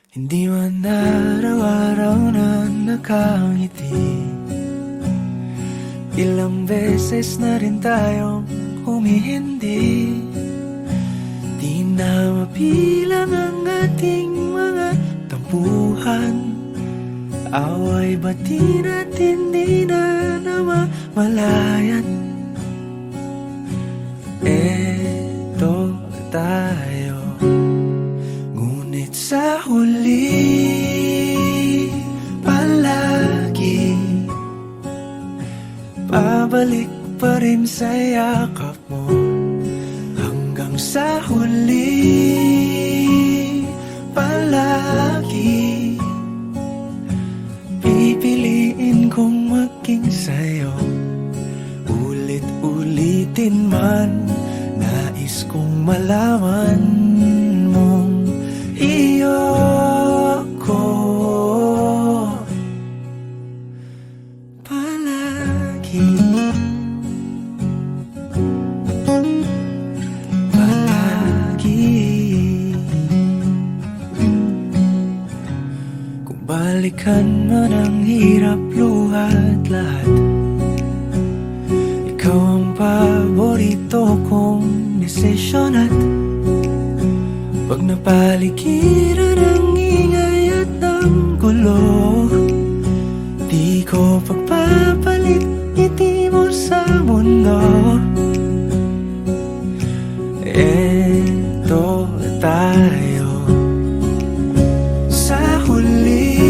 Hindi man araw-araw na nakangiti, ilang beses na rin tayong humihindi. Di na mabilang ang ating mga tampuhan, away bati natin di na namamalayan. Eto tayo, ngunit sa huli palagi pabalik pa rin sa yakap mo. Hanggang sa huli palagi pipiliin kong maging sa'yo. Ulit-ulitin man, nais kong malaman mong iyo ko palagi. Kung balikan man ang hirap, luhat lahat, ikaw ang paborito kong desisyon. At pag napaligiran ang ingay at ang gulo, di ko pagpapalit ngiti mo sa mundo. Eto tayo, sa huli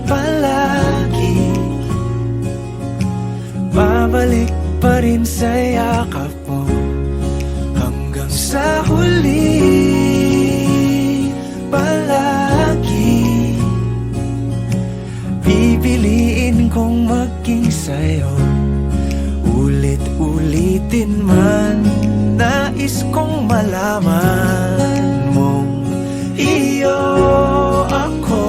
palagi babalik pa rin sa yakap mo. Hanggang sa huli palagi pipiliin kong maging sa'yo. Ulit-ulitin man, nais kong malaman mong iyo ako.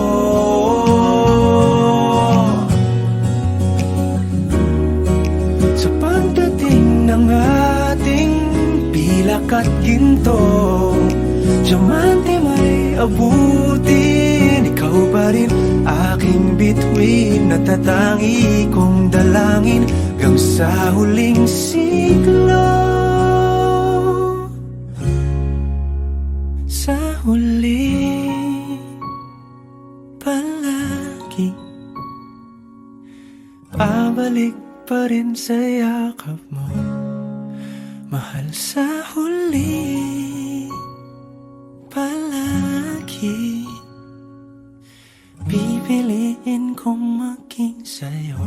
Sa pagdating ng ating pilak at ginto, diamante may abutin, ikaw pa rin aking bituin. Natatangi kong dalangin hanggang sa huling siglo. Sa huli palagi pabalik pa rin sa yakap mo, mahal. Sa huli palagi pipiliin kong maging sa'yo.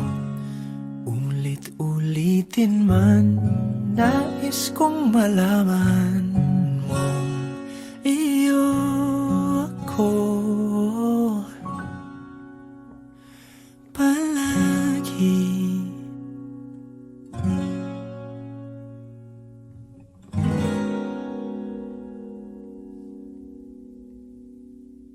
Ulit-ulitin man, nais kong malaman